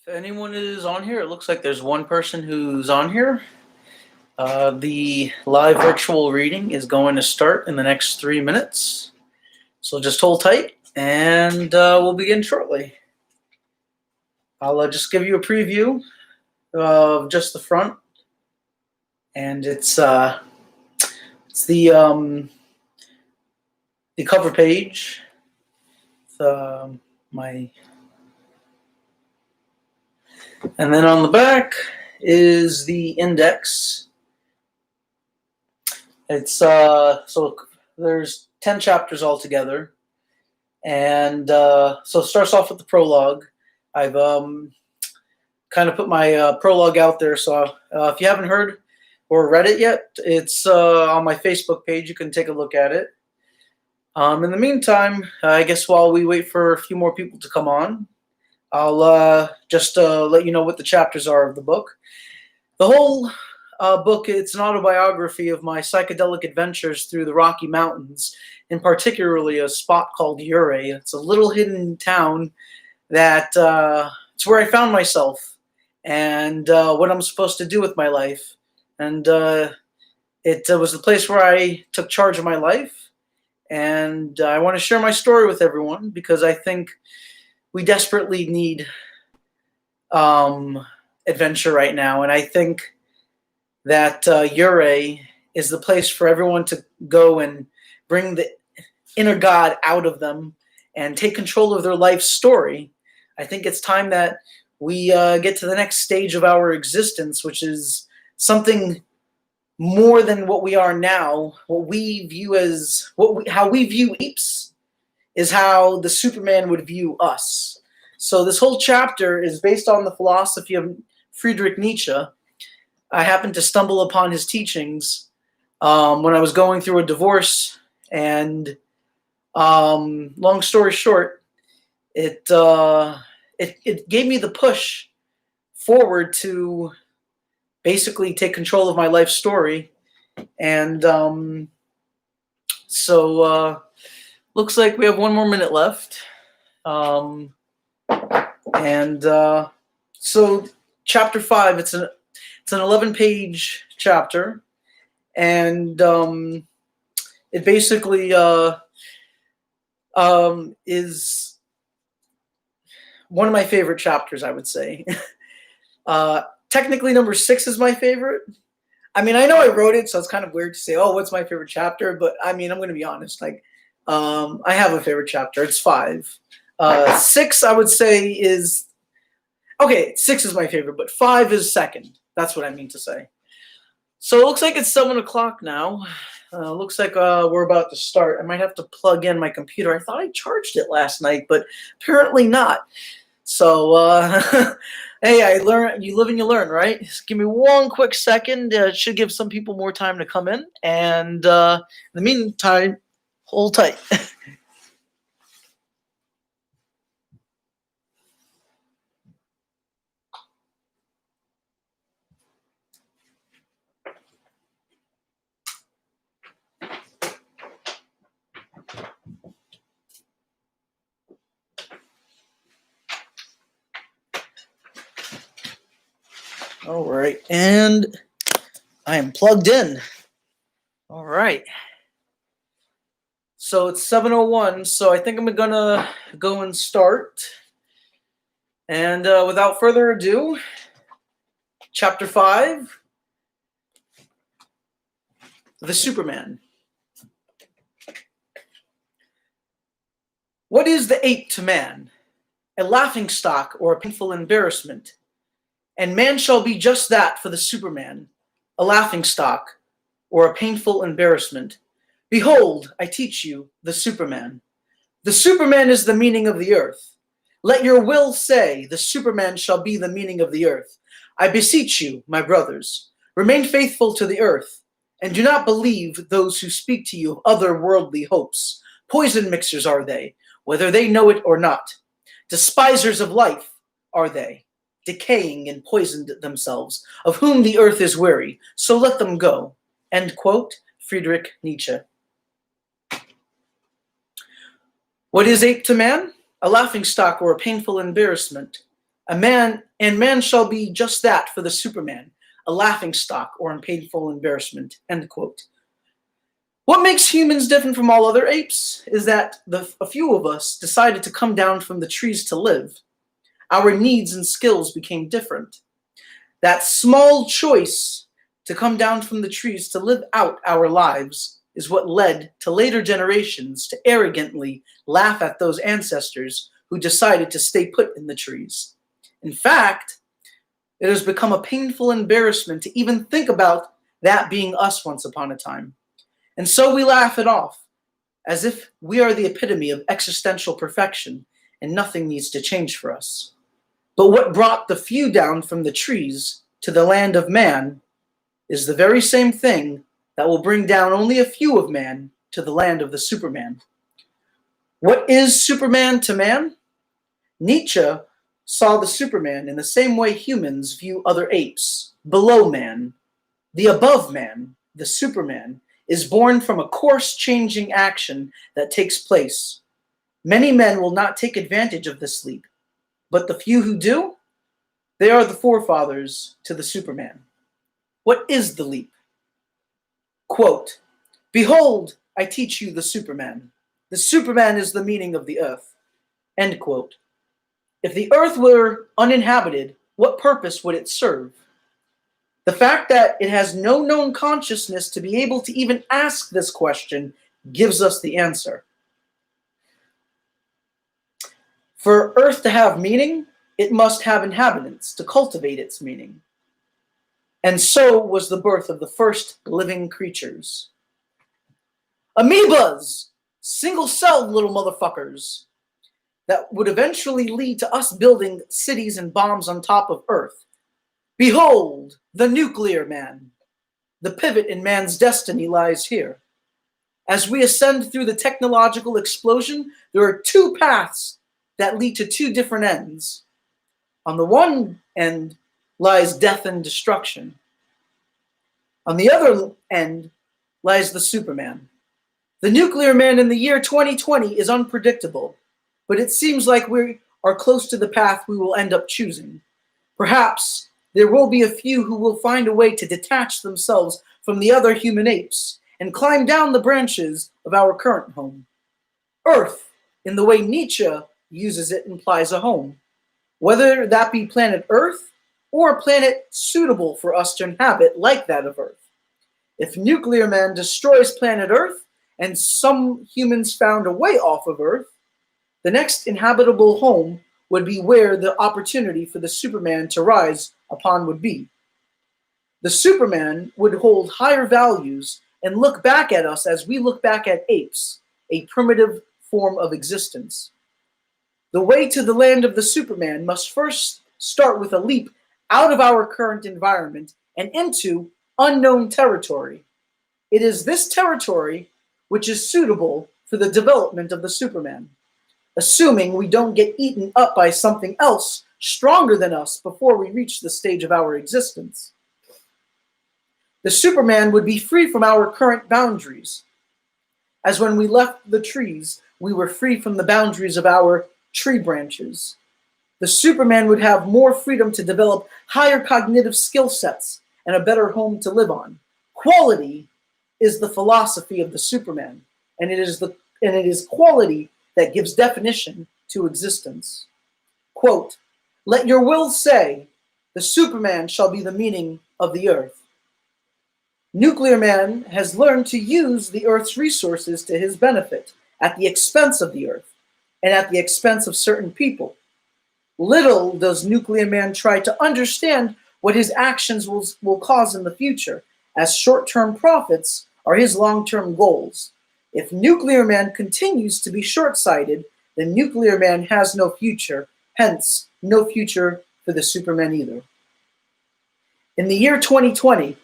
If anyone is on here, it looks like there's one person who's on here. The live virtual reading is going to start in the next 3 minutes. So just hold tight and we'll begin shortly. I'll just give you a preview of just the front. And it's the cover page. And then on the back is the index. It's so there's 10 chapters altogether, and so it starts off with the prologue. I've kind of put my prologue out there, so if you haven't heard or read it yet, it's on my Facebook page. You can take a look at it. In the meantime, I guess while we wait for a few more people to come on, I'll just let you know what the chapters are of the book. The whole book, it's an autobiography of my psychedelic adventures through the Rocky Mountains, and particularly a spot called Ouray. It's a little hidden town that it's where I found myself and what I'm supposed to do with my life. And it was the place where I took charge of my life. And I want to share my story with everyone because I think we desperately need adventure right now. And I think that Ouray is the place for everyone to go and bring the inner God out of them and take control of their life story. I think it's time that we get to the next stage of our existence, which is something more than what we are now. What we view as how we view apes is how the Superman would view us. So this whole chapter is based on the philosophy of Friedrich Nietzsche. I happened to stumble upon his teachings when I was going through a divorce, and long story short, it gave me the push forward to basically take control of my life story. And so looks like we have 1 more minute left. So chapter 5, it's an 11-page chapter, and it basically is one of my favorite chapters, I would say. Technically, number 6 is my favorite. I mean, I know I wrote it, so it's kind of weird to say, "Oh, what's my favorite chapter?" But I mean, I'm going to be honest. Like, I have a favorite chapter. It's 5. 6, I would say, is okay. 6 is my favorite, but 5 is second. That's what I mean to say. So it looks like it's 7 o'clock now. Looks like we're about to start. I might have to plug in my computer. I thought I charged it last night, but apparently not. So, hey, you live and you learn, right? Just give me 1 quick second. It should give some people more time to come in. And in the meantime, hold tight. All right, and I am plugged in. All right. So it's 7:01, so I think I'm gonna go and start. And without further ado, chapter 5, The Superman. What is the ape to man? A laughingstock or a painful embarrassment. And man shall be just that for the Superman, a laughingstock or a painful embarrassment. Behold, I teach you the Superman. The Superman is the meaning of the earth. Let your will say, the Superman shall be the meaning of the earth. I beseech you, my brothers, remain faithful to the earth, and do not believe those who speak to you of other worldly hopes. Poison mixers are they, whether they know it or not. Despisers of life are they, decaying and poisoned themselves, of whom the earth is weary, so let them go. End quote, Friedrich Nietzsche. What is ape to man? A laughingstock or a painful embarrassment. Man shall be just that for the Superman, a laughing stock or in painful embarrassment, end quote. What makes humans different from all other apes is that a few of us decided to come down from the trees to live. Our needs and skills became different. That small choice to come down from the trees to live out our lives is what led to later generations to arrogantly laugh at those ancestors who decided to stay put in the trees. In fact, it has become a painful embarrassment to even think about that being us once upon a time. And so we laugh it off, as if we are the epitome of existential perfection and nothing needs to change for us. But what brought the few down from the trees to the land of man is the very same thing that will bring down only a few of man to the land of the Superman. What is Superman to man? Nietzsche saw the Superman in the same way humans view other apes, below man. The above man, the Superman, is born from a course-changing action that takes place. Many men will not take advantage of this leap, but the few who do, they are the forefathers to the Superman. What is the leap? Quote, "Behold, I teach you the Superman. The Superman is the meaning of the earth." End quote. If the earth were uninhabited, what purpose would it serve? The fact that it has no known consciousness to be able to even ask this question gives us the answer. For Earth to have meaning, it must have inhabitants to cultivate its meaning. And so was the birth of the first living creatures. Amoebas! Single-celled little motherfuckers that would eventually lead to us building cities and bombs on top of Earth. Behold, the nuclear man. The pivot in man's destiny lies here. As we ascend through the technological explosion, there are two paths that lead to two different ends. On the one end lies death and destruction. On the other end lies the Superman. The nuclear man in the year 2020 is unpredictable, but it seems like we are close to the path we will end up choosing. Perhaps there will be a few who will find a way to detach themselves from the other human apes and climb down the branches of our current home. Earth, in the way Nietzsche uses it, implies a home, whether that be planet Earth or a planet suitable for us to inhabit like that of Earth. If nuclear man destroys planet Earth and some humans found a way off of Earth, the next inhabitable home would be where the opportunity for the Superman to rise upon would be. The Superman would hold higher values and look back at us as we look back at apes, a primitive form of existence. The way to the land of the Superman must first start with a leap out of our current environment and into unknown territory. It is this territory which is suitable for the development of the Superman, assuming we don't get eaten up by something else stronger than us before we reach the stage of our existence. The Superman would be free from our current boundaries, as when we left the trees, we were free from the boundaries of our tree branches. The Superman would have more freedom to develop higher cognitive skill sets and a better home to live on. Quality is the philosophy of the Superman, and it is quality that gives definition to existence. Quote, "Let your will say, the Superman shall be the meaning of the earth." Nuclear man has learned to use the Earth's resources to his benefit, at the expense of the Earth, and at the expense of certain people. Little does nuclear man try to understand what his actions will cause in the future, as short-term profits are his long-term goals. If nuclear man continues to be short-sighted, then nuclear man has no future, hence no future for the Superman either. In the year 2020,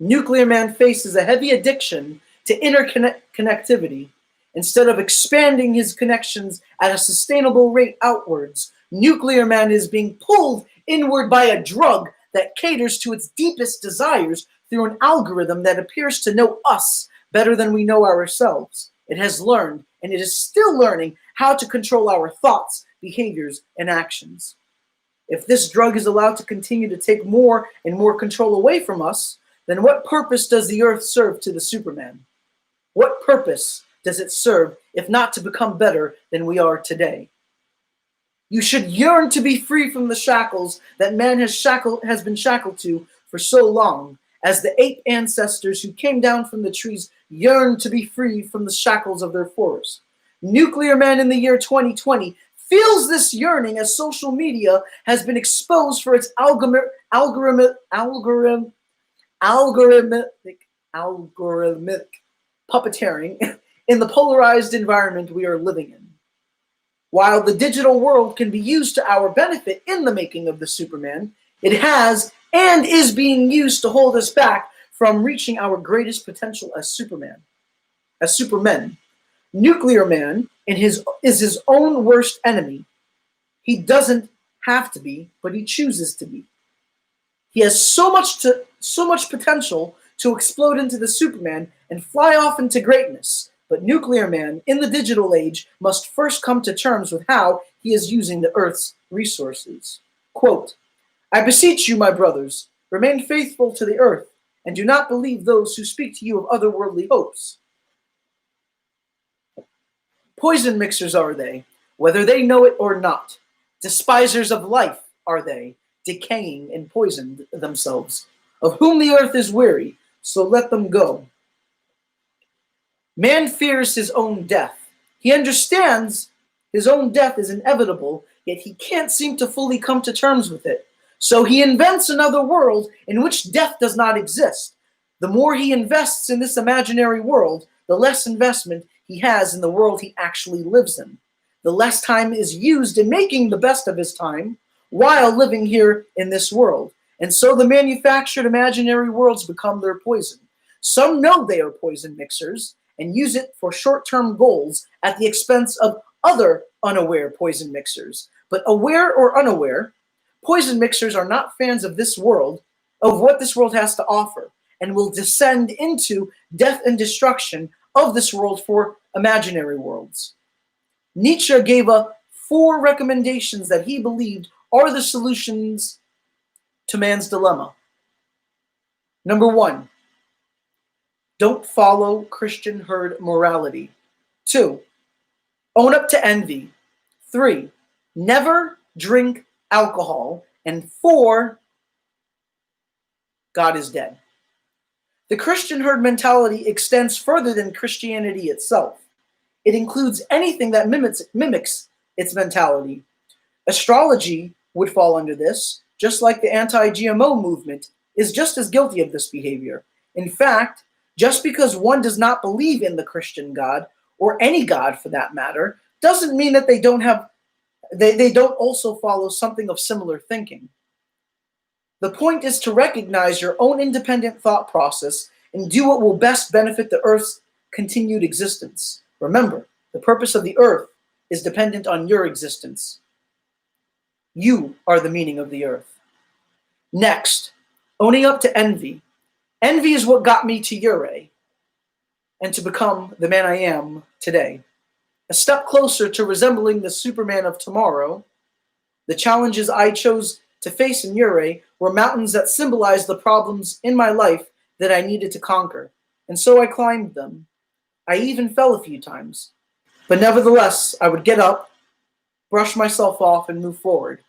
nuclear man faces a heavy addiction to interconnectivity. Instead of expanding his connections at a sustainable rate outwards, nuclear man is being pulled inward by a drug that caters to its deepest desires through an algorithm that appears to know us better than we know ourselves. It has learned, and it is still learning, how to control our thoughts, behaviors, and actions. If this drug is allowed to continue to take more and more control away from us, then what purpose does the earth serve to the Superman? What purpose does it serve if not to become better than we are today? You should yearn to be free from the shackles that man has been shackled to for so long, as the ape ancestors who came down from the trees yearned to be free from the shackles of their forest. Nuclear Man in the year 2020 feels this yearning as social media has been exposed for its algorithmic puppeteering in the polarized environment we are living in. While the digital world can be used to our benefit in the making of the Superman, it has and is being used to hold us back from reaching our greatest potential as supermen. Nuclear Man is his own worst enemy. He doesn't have to be, but he chooses to be. He has so much potential to explode into the Superman and fly off into greatness. But Nuclear Man, in the digital age, must first come to terms with how he is using the Earth's resources. Quote, I beseech you, my brothers, remain faithful to the Earth, and do not believe those who speak to you of otherworldly hopes. Poison mixers are they, whether they know it or not. Despisers of life are they, decaying and poisoned themselves, of whom the earth is weary, so let them go. Man fears his own death. He understands his own death is inevitable, yet he can't seem to fully come to terms with it. So he invents another world in which death does not exist. The more he invests in this imaginary world, the less investment he has in the world he actually lives in. The less time is used in making the best of his time while living here in this world. And so the manufactured imaginary worlds become their poison. Some know they are poison mixers and use it for short-term goals at the expense of other unaware poison mixers. But aware or unaware, poison mixers are not fans of this world, of what this world has to offer, and will descend into death and destruction of this world for imaginary worlds. Nietzsche gave 4 recommendations that he believed are the solutions to man's dilemma. Number 1, don't follow Christian herd morality. 2, own up to envy. 3, never drink alcohol. And 4, God is dead. The Christian herd mentality extends further than Christianity itself. It includes anything that mimics its mentality. Astrology would fall under this, just like the anti-GMO movement is just as guilty of this behavior. In fact, just because one does not believe in the Christian God, or any God for that matter, doesn't mean that they don't also follow something of similar thinking. The point is to recognize your own independent thought process and do what will best benefit the Earth's continued existence. Remember, the purpose of the Earth is dependent on your existence. You are the meaning of the Earth. Next, owning up to envy. Envy is what got me to Ure and to become the man I am today. A step closer to resembling the Superman of tomorrow, the challenges I chose to face in Ure were mountains that symbolized the problems in my life that I needed to conquer, and so I climbed them. I even fell a few times. But nevertheless, I would get up, brush myself off, and move forward.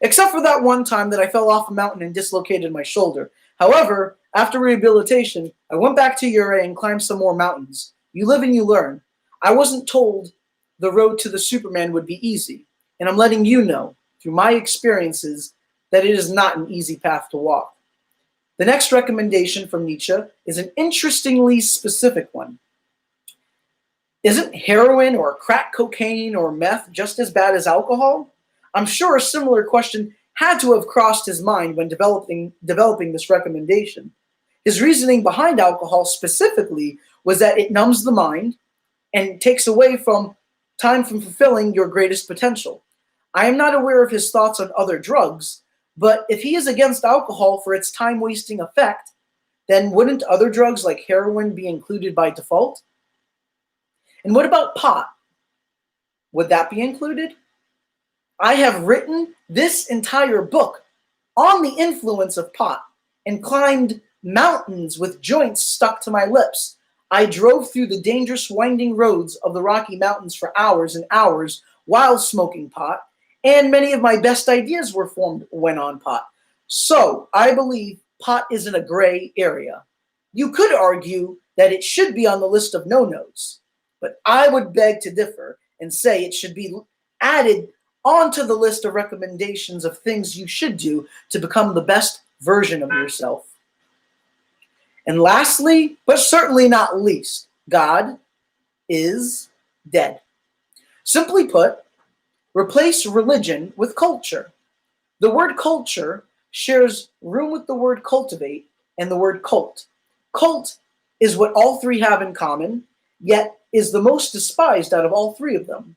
Except for that one time that I fell off a mountain and dislocated my shoulder. However, after rehabilitation, I went back to Ure and climbed some more mountains. You live and you learn. I wasn't told the road to the Superman would be easy, and I'm letting you know, through my experiences, that it is not an easy path to walk. The next recommendation from Nietzsche is an interestingly specific one. Isn't heroin or crack cocaine or meth just as bad as alcohol? I'm sure a similar question had to have crossed his mind when developing this recommendation. His reasoning behind alcohol specifically was that it numbs the mind and takes away from time from fulfilling your greatest potential. I am not aware of his thoughts on other drugs, but if he is against alcohol for its time-wasting effect, then wouldn't other drugs like heroin be included by default? And what about pot? Would that be included? I have written this entire book on the influence of pot and climbed mountains with joints stuck to my lips. I drove through the dangerous winding roads of the Rocky Mountains for hours and hours while smoking pot, and many of my best ideas were formed when on pot. So I believe pot is in a gray area. You could argue that it should be on the list of no-nos, but I would beg to differ and say it should be added onto the list of recommendations of things you should do to become the best version of yourself. And lastly, but certainly not least, God is dead. Simply put, replace religion with culture. The word culture shares room with the word cultivate and the word cult. Cult is what all three have in common, yet is the most despised out of all three of them.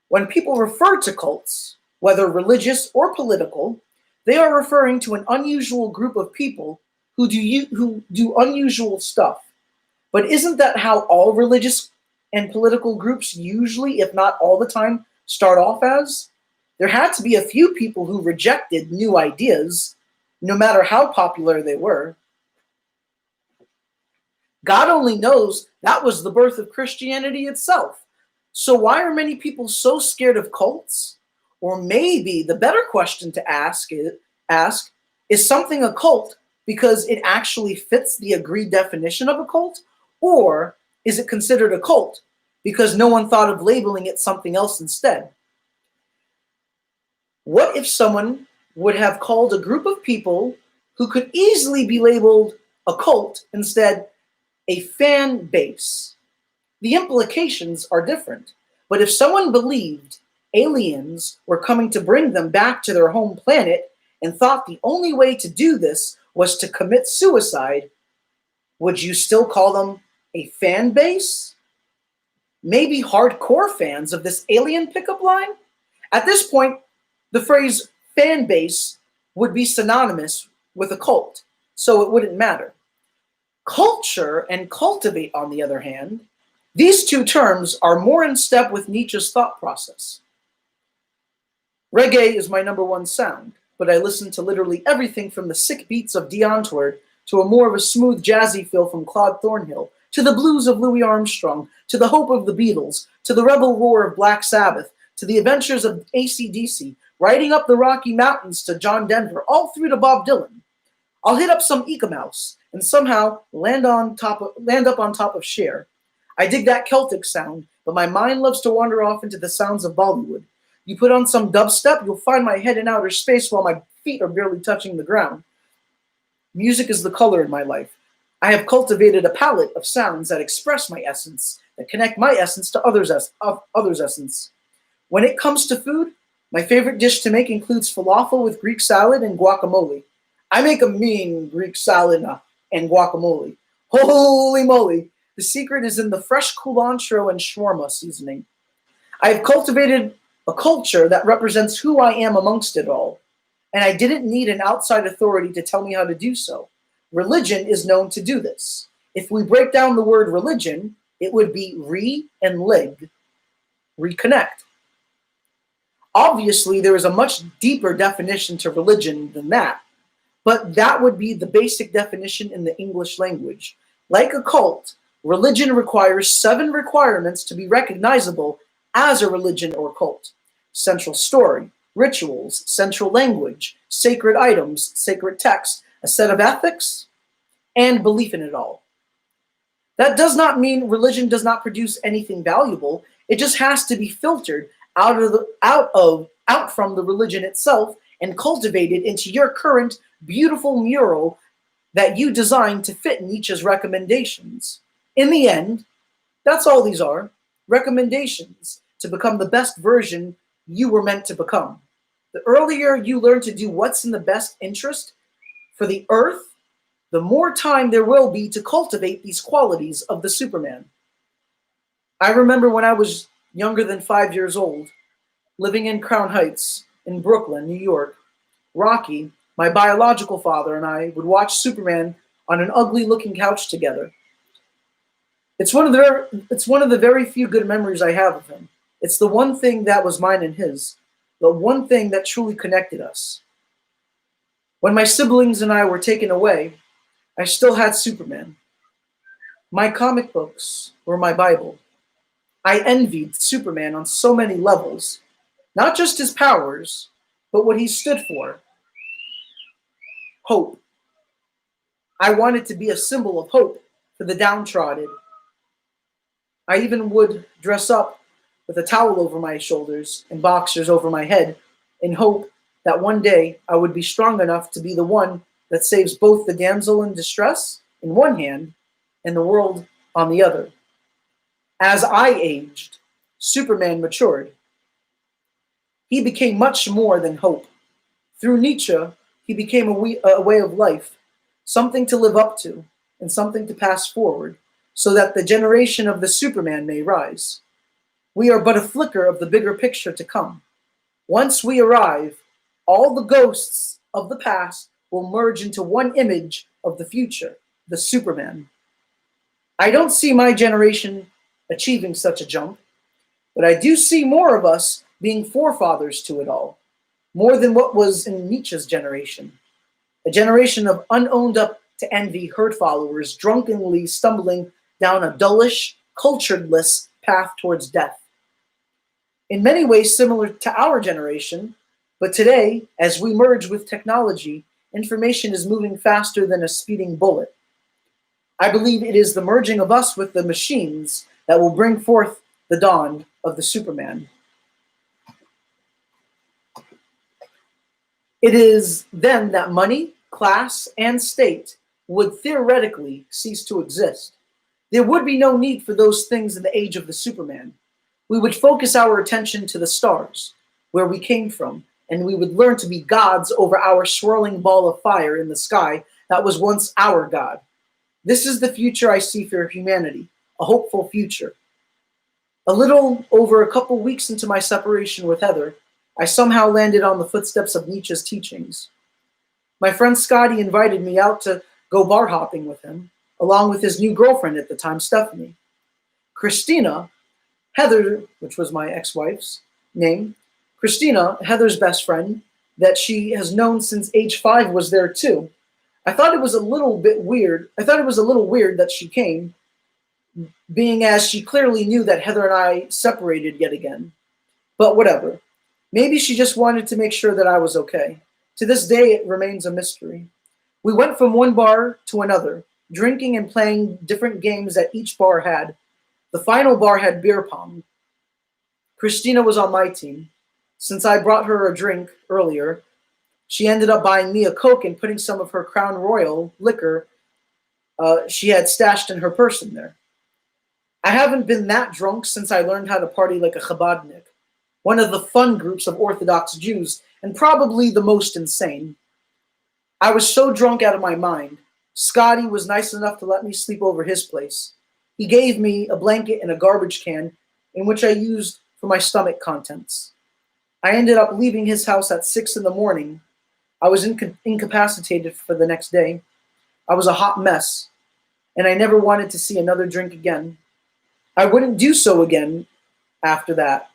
When people refer to cults, whether religious or political, they are referring to an unusual group of people who do unusual stuff. But isn't that how all religious and political groups usually, if not all the time, start off as? There had to be a few people who rejected new ideas, no matter how popular they were. God only knows that was the birth of Christianity itself. So why are many people so scared of cults? Or maybe the better question to ask is something a cult because it actually fits the agreed definition of a cult? Or is it considered a cult because no one thought of labeling it something else instead? What if someone would have called a group of people who could easily be labeled a cult instead a fan base? The implications are different. But if someone believed aliens were coming to bring them back to their home planet and thought the only way to do this was to commit suicide, would you still call them a fan base? Maybe hardcore fans of this alien pickup line? At this point, the phrase fan base would be synonymous with a cult, so it wouldn't matter. Culture and cultivate, on the other hand, these two terms are more in step with Nietzsche's thought process. Reggae is my number one sound, but I listen to literally everything from the sick beats of Dion Tward to a more of a smooth jazzy feel from Claude Thornhill, to the blues of Louis Armstrong, to the hope of the Beatles, to the rebel roar of Black Sabbath, to the adventures of AC/DC, riding up the Rocky Mountains to John Denver, all through to Bob Dylan. I'll hit up some Eek-A-Mouse and somehow land up on top of Cher. I dig that Celtic sound, but my mind loves to wander off into the sounds of Bollywood. You put on some dubstep, you'll find my head in outer space while my feet are barely touching the ground. Music is the color in my life. I have cultivated a palette of sounds that express my essence, that connect my essence to others' essence. When it comes to food, my favorite dish to make includes falafel with Greek salad and guacamole. I make a mean Greek salad and guacamole. Holy moly! The secret is in the fresh cilantro and shawarma seasoning. I have cultivated a culture that represents who I am amongst it all, and I didn't need an outside authority to tell me how to do so. Religion is known to do this. If we break down the word religion, it would be re and lig, reconnect. Obviously, there is a much deeper definition to religion than that, but that would be the basic definition in the English language. Like a cult, religion requires 7 requirements to be recognizable as a religion or cult: central story, rituals, central language, sacred items, sacred texts, a set of ethics, and belief in it all. That does not mean religion does not produce anything valuable. It just has to be filtered out from the religion itself and cultivated into your current beautiful mural that you designed to fit Nietzsche's recommendations. In the end, that's all these are: recommendations to become the best version you were meant to become. The earlier you learn to do what's in the best interest for the earth, the more time there will be to cultivate these qualities of the Superman. I remember when I was younger than 5 years old, living in Crown Heights in Brooklyn, New York. Rocky, my biological father, and I would watch Superman on an ugly-looking couch together. It's one of the very few good memories I have of him. It's the one thing that was mine and his. the one thing that truly connected us. When my siblings and I were taken away, I still had Superman. My comic books were my Bible. I envied Superman on so many levels, not just his powers, but what he stood for: hope. I wanted to be a symbol of hope for the downtrodden. I even would dress up with a towel over my shoulders and boxers over my head in hope that one day I would be strong enough to be the one that saves both the damsel in distress in one hand and the world on the other. As I aged, Superman matured. He became much more than hope. Through Nietzsche, he became a way of life, something to live up to, and something to pass forward, so that the generation of the Superman may rise. We are but a flicker of the bigger picture to come. Once we arrive, all the ghosts of the past will merge into one image of the future, the Superman. I don't see my generation achieving such a jump, but I do see more of us being forefathers to it all, more than what was in Nietzsche's generation, a generation of unowned up to envy herd followers drunkenly stumbling down a dullish, culturedless path towards death. In many ways similar to our generation, but today, as we merge with technology, information is moving faster than a speeding bullet. I believe it is the merging of us with the machines that will bring forth the dawn of the Superman. It is then that money, class, and state would theoretically cease to exist. There would be no need for those things in the age of the Superman. We would focus our attention to the stars, where we came from, and we would learn to be gods over our swirling ball of fire in the sky that was once our God. This is the future I see for humanity, a hopeful future. A little over a couple weeks into my separation with Heather, I somehow landed on the footsteps of Nietzsche's teachings. My friend Scotty invited me out to go bar hopping with him, along with his new girlfriend at the time, Stephanie. Christina, Heather, which was my ex-wife's name, Christina, Heather's best friend, that she has known since age 5, was there too. I thought it was a little weird that she came, being as she clearly knew that Heather and I separated yet again. But whatever. Maybe she just wanted to make sure that I was okay. To this day, it remains a mystery. We went from one bar to another, drinking and playing different games that each bar had. The final bar had beer pong. Christina was on my team. Since I brought her a drink earlier, she ended up buying me a Coke and putting some of her Crown Royal liquor she had stashed in her purse in there. I haven't been that drunk since I learned how to party like a Chabadnik, one of the fun groups of Orthodox Jews, and probably the most insane. I was so drunk out of my mind. Scotty was nice enough to let me sleep over his place. He gave me a blanket and a garbage can, in which I used for my stomach contents. I ended up leaving his house at 6 in the morning. I was incapacitated for the next day. I was a hot mess, and I never wanted to see another drink again. I wouldn't do so again after that,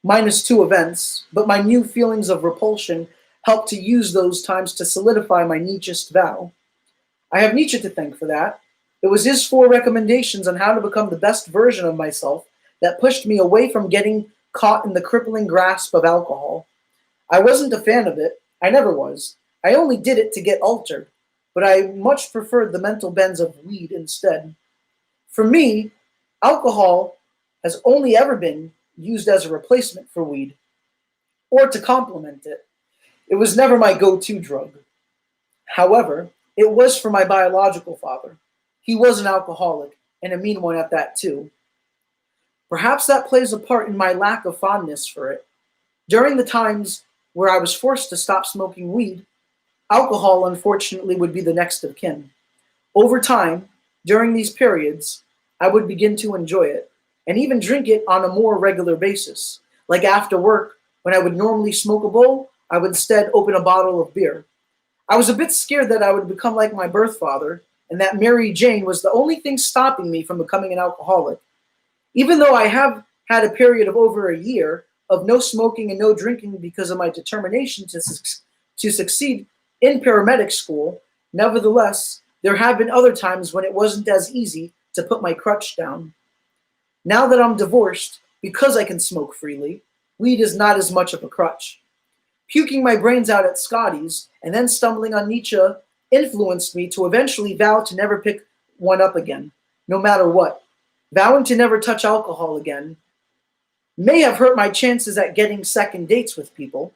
minus 2 events, but my new feelings of repulsion helped to use those times to solidify my Nietzscheist vow. I have Nietzsche to thank for that. It was his 4 recommendations on how to become the best version of myself that pushed me away from getting caught in the crippling grasp of alcohol. I wasn't a fan of it. I never was. I only did it to get altered, but I much preferred the mental bends of weed instead. For me, alcohol has only ever been used as a replacement for weed, or to complement it. It was never my go-to drug. However, it was for my biological father. He was an alcoholic, and a mean one at that too. Perhaps that plays a part in my lack of fondness for it. During the times where I was forced to stop smoking weed, alcohol unfortunately would be the next of kin. Over time, during these periods, I would begin to enjoy it, and even drink it on a more regular basis. Like after work, when I would normally smoke a bowl, I would instead open a bottle of beer. I was a bit scared that I would become like my birth father, and that Mary Jane was the only thing stopping me from becoming an alcoholic. Even though I have had a period of over a year of no smoking and no drinking because of my determination to succeed in paramedic school, nevertheless, there have been other times when it wasn't as easy to put my crutch down. Now that I'm divorced, because I can smoke freely, weed is not as much of a crutch. Puking my brains out at Scotty's and then stumbling on Nietzsche influenced me to eventually vow to never pick one up again, no matter what. Vowing to never touch alcohol again may have hurt my chances at getting second dates with people,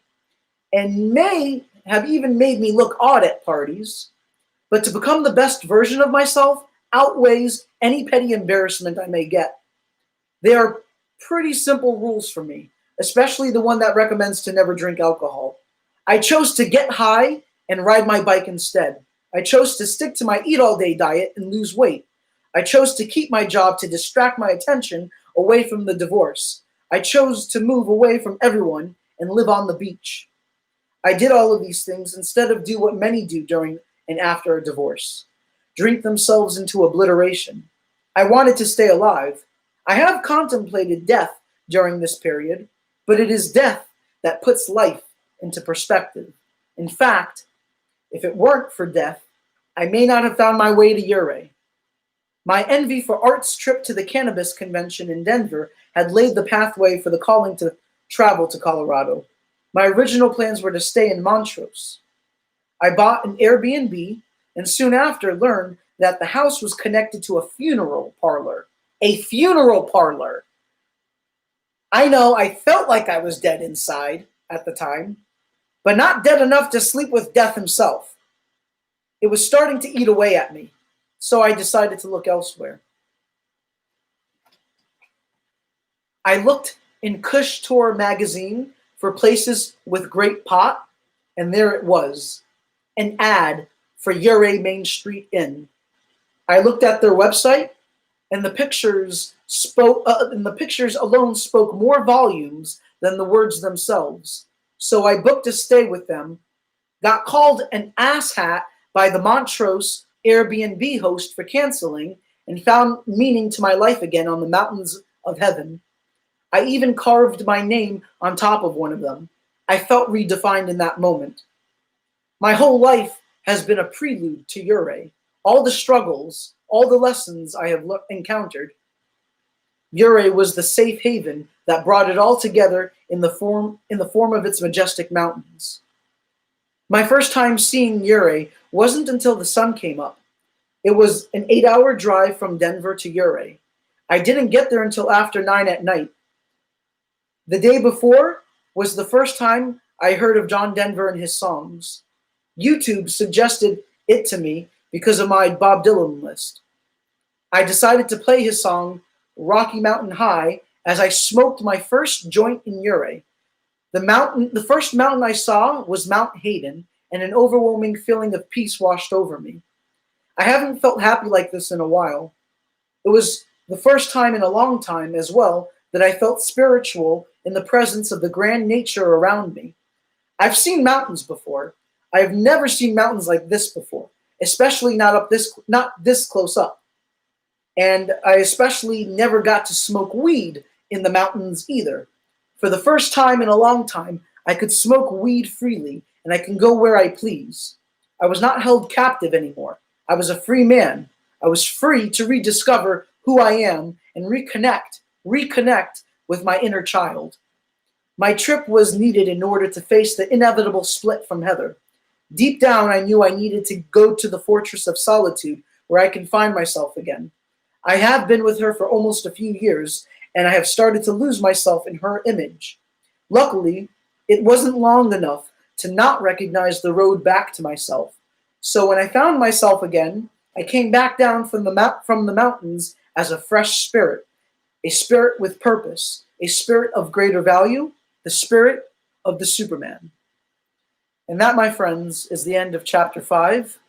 and may have even made me look odd at parties, but to become the best version of myself outweighs any petty embarrassment I may get. They are pretty simple rules for me, especially the one that recommends to never drink alcohol. I chose to get high and ride my bike instead. I chose to stick to my eat-all-day diet and lose weight. I chose to keep my job to distract my attention away from the divorce. I chose to move away from everyone and live on the beach. I did all of these things instead of do what many do during and after a divorce: drink themselves into obliteration. I wanted to stay alive. I have contemplated death during this period, but it is death that puts life into perspective. In fact, if it weren't for death, I may not have found my way to Ouray. My envy for Art's trip to the cannabis convention in Denver had laid the pathway for the calling to travel to Colorado. My original plans were to stay in Montrose. I bought an Airbnb and soon after learned that the house was connected to a funeral parlor. A funeral parlor! I know I felt like I was dead inside at the time, but not dead enough to sleep with death himself. It was starting to eat away at me, so I decided to look elsewhere. I looked in Kush Tour magazine for places with great pot, and there it was, an ad for Ouray Main Street Inn. I looked at their website, and the pictures alone spoke more volumes than the words themselves. So I booked a stay with them, got called an asshat by the Montrose Airbnb host for canceling, and found meaning to my life again on the mountains of heaven. I even carved my name on top of one of them. I felt redefined in that moment. My whole life has been a prelude to Ouray. All the struggles, all the lessons I have encountered. Ouray was the safe haven that brought it all together in the form of its majestic mountains. My first time seeing Ouray wasn't until the sun came up. It was an 8-hour drive from Denver to Ouray. I didn't get there until after 9 at night. The day before was the first time I heard of John Denver and his songs. YouTube suggested it to me because of my Bob Dylan list. I decided to play his song Rocky Mountain High as I smoked my first joint in Ouray. The first mountain I saw was Mount Hayden, and an overwhelming feeling of peace washed over me. I haven't felt happy like this in a while. It was the first time in a long time as well that I felt spiritual in the presence of the grand nature around me. I've seen mountains before. I have never seen mountains like this before, especially not this close up. And I especially never got to smoke weed in the mountains either. For the first time in a long time, I could smoke weed freely, and I can go where I please. I was not held captive anymore. I was a free man. I was free to rediscover who I am and reconnect with my inner child. My trip was needed in order to face the inevitable split from Heather. Deep down, I knew I needed to go to the fortress of solitude where I can find myself again. I have been with her for almost a few years, and I have started to lose myself in her image. Luckily, it wasn't long enough to not recognize the road back to myself. So when I found myself again, I came back down from the mountains as a fresh spirit, a spirit with purpose, a spirit of greater value, the spirit of the Superman. And that, my friends, is the end of chapter 5.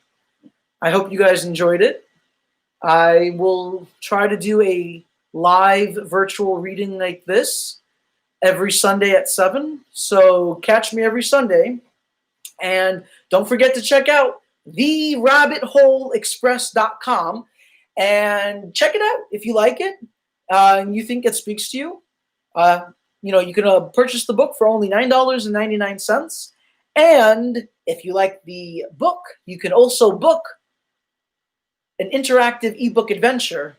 I hope you guys enjoyed it. I will try to do a live virtual reading like this every Sunday at 7. So catch me every Sunday. And don't forget to check out therabbitholeexpress.com and check it out if you like it and you think it speaks to you. You can purchase the book for only $9.99. And if you like the book, you can also book an interactive ebook adventure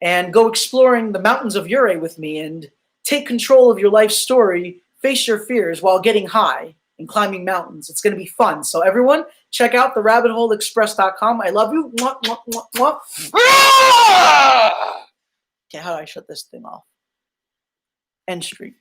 and go exploring the mountains of Ure with me and take control of your life story, face your fears while getting high and climbing mountains. It's going to be fun. So everyone, check out therabbitholeexpress.com. I love you. Mwah, mwah, mwah, mwah. Okay, how do I shut this thing off? End street.